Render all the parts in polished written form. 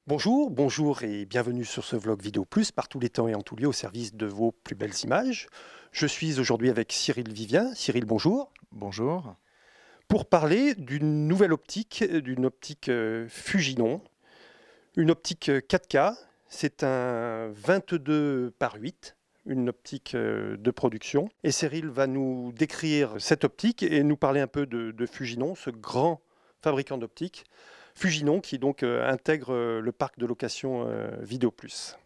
Bonjour, bonjour et bienvenue sur ce vlog Vidéo Plus par tous les temps et en tout lieu au service de vos plus belles images. Je suis aujourd'hui avec Cyril Vivien. Cyril, bonjour. Bonjour. Pour parler d'une nouvelle optique, d'une optique Fujinon, une optique 4K. C'est un 22 par 8, une optique de production. Et Cyril va nous décrire cette optique et nous parler un peu de Fujinon, ce grand fabricant d'optique. Fujinon qui donc intègre le parc de location Vidéo Plus.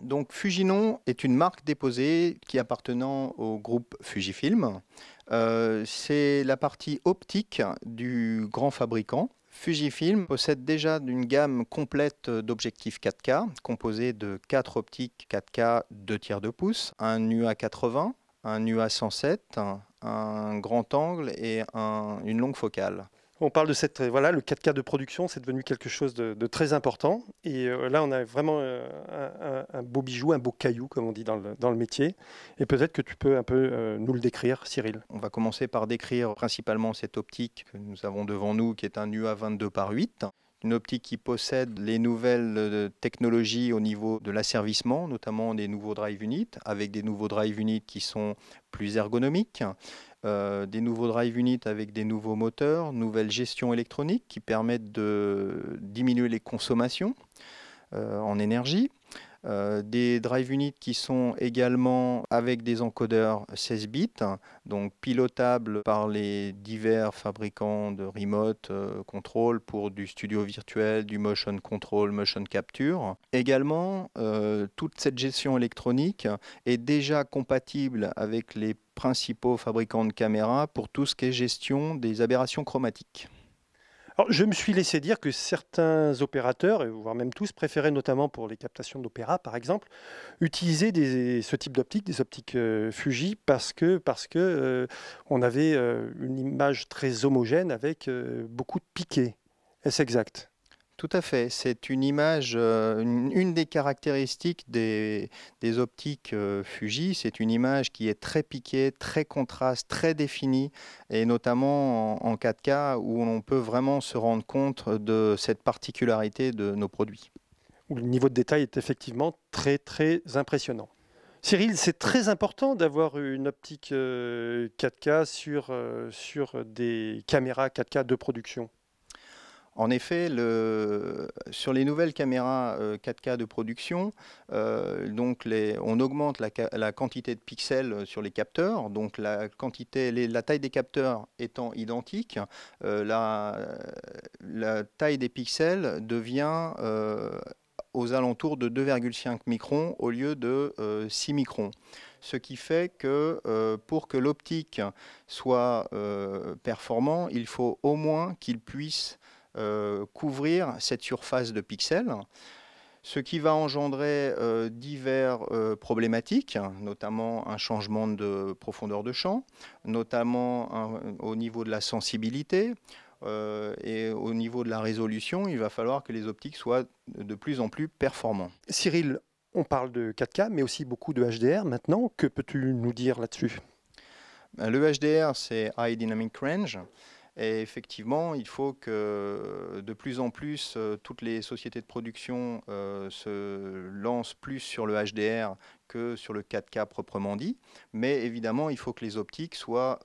Donc Fujinon est une marque déposée qui appartenant au groupe Fujifilm. C'est la partie optique du grand fabricant. Fujifilm possède déjà une gamme complète d'objectifs 4K composée de 4 optiques 4K 2 tiers de pouce, un UA80, un UA107, un grand angle et une longue focale. On parle de cette, voilà, le 4K de production, c'est devenu quelque chose de très important. Et là, on a vraiment un beau bijou, un beau caillou, comme on dit dans le métier. Et peut-être que tu peux un peu nous le décrire, Cyril. On va commencer par décrire principalement cette optique que nous avons devant nous, qui est un UA 22 par 8. Une optique qui possède les nouvelles technologies au niveau de l'asservissement, notamment des nouveaux drive units, avec des nouveaux drive units qui sont plus ergonomiques, des nouveaux drive units avec des nouveaux moteurs, nouvelle gestion électronique qui permettent de diminuer les consommations en énergie. Des drive units qui sont également avec des encodeurs 16 bits, donc pilotables par les divers fabricants de remote control pour du studio virtuel, du motion control, motion capture. Également, toute cette gestion électronique est déjà compatible avec les principaux fabricants de caméras pour tout ce qui est gestion des aberrations chromatiques. Alors, je me suis laissé dire que certains opérateurs, voire même tous, préféraient notamment pour les captations d'opéra, par exemple, utiliser ce type d'optique, des optiques Fuji, parce que on avait une image très homogène avec beaucoup de piquets. Est-ce exact? Tout à fait. C'est une image, une des caractéristiques des optiques Fuji, c'est une image qui est très piquée, très contraste, très définie, et notamment en 4K où on peut vraiment se rendre compte de cette particularité de nos produits. Où le niveau de détail est effectivement très très impressionnant. Cyril, c'est très important d'avoir une optique 4K sur des caméras 4K de production. En effet, sur les nouvelles caméras 4K de production, on augmente la quantité de pixels sur les capteurs, donc la taille des capteurs étant identique, la taille des pixels devient aux alentours de 2,5 microns au lieu de 6 microns. Ce qui fait que pour que l'optique soit performant, il faut au moins qu'il puisse couvrir cette surface de pixels, ce qui va engendrer diverses problématiques, notamment un changement de profondeur de champ, notamment au niveau de la sensibilité, et au niveau de la résolution, il va falloir que les optiques soient de plus en plus performants. Cyril, on parle de 4K, mais aussi beaucoup de HDR maintenant. Que peux-tu nous dire là-dessus? Le HDR, c'est High Dynamic Range. Et effectivement, il faut que de plus en plus, toutes les sociétés de production se lancent plus sur le HDR que sur le 4K proprement dit. Mais évidemment, il faut que les optiques soient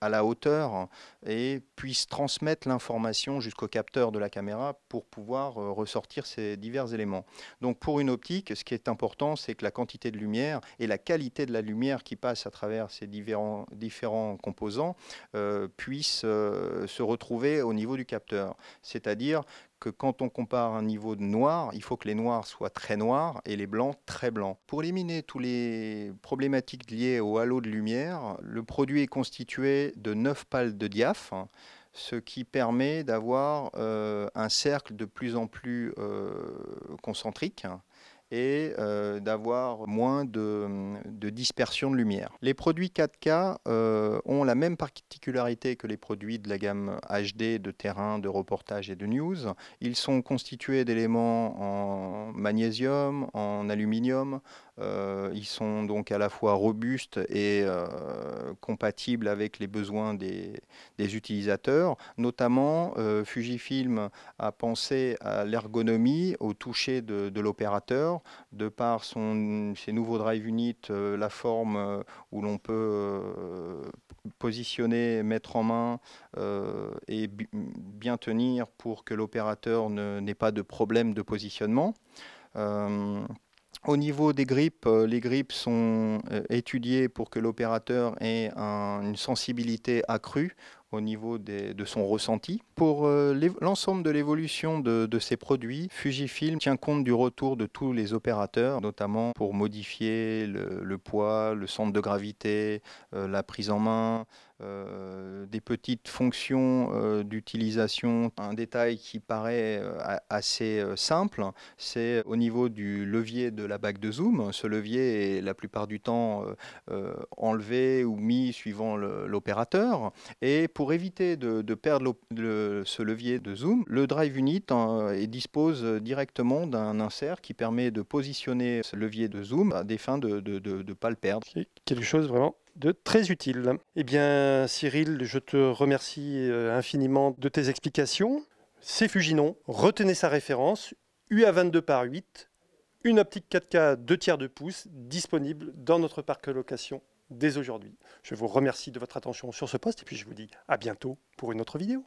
à la hauteur et puissent transmettre l'information jusqu'au capteur de la caméra pour pouvoir ressortir ces divers éléments. Donc pour une optique, ce qui est important, c'est que la quantité de lumière et la qualité de la lumière qui passe à travers ces différents composants puissent se retrouver au niveau du capteur. C'est-à-dire que quand on compare un niveau de noir, il faut que les noirs soient très noirs et les blancs très blancs. Pour éliminer toutes les problématiques liées au halo de lumière, le produit est constitué de 9 pales de diaph, ce qui permet d'avoir un cercle de plus en plus concentrique et d'avoir moins de dispersion de lumière. Les produits 4K ont la même particularité que les produits de la gamme HD de terrain, de reportage et de news. Ils sont constitués d'éléments en magnésium, en aluminium. Ils sont donc à la fois robustes et compatible avec les besoins des utilisateurs. Notamment, Fujifilm a pensé à l'ergonomie, au toucher de l'opérateur, de par ses nouveaux drive units, la forme où l'on peut positionner, mettre en main et bien tenir pour que l'opérateur n'ait pas de problème de positionnement. Au niveau des grips, les grips sont étudiés pour que l'opérateur ait une sensibilité accrue au niveau de son ressenti. Pour l'ensemble de l'évolution de ces produits, Fujifilm tient compte du retour de tous les opérateurs, notamment pour modifier le poids, le centre de gravité, la prise en main, des petites fonctions d'utilisation. Un détail qui paraît assez simple, c'est au niveau du levier de la bague de zoom. Ce levier est la plupart du temps enlevé ou mis suivant l'opérateur. Et pour éviter de perdre ce levier de zoom, le Drive Unit dispose directement d'un insert qui permet de positionner ce levier de zoom à des fins de ne pas le perdre. C'est quelque chose vraiment de très utile. Eh bien, Cyril, je te remercie infiniment de tes explications. C'est Fujinon, retenez sa référence, UA22/8, une optique 4K 2/3 de pouce disponible dans notre parc location dès aujourd'hui. Je vous remercie de votre attention sur ce poste et puis je vous dis à bientôt pour une autre vidéo.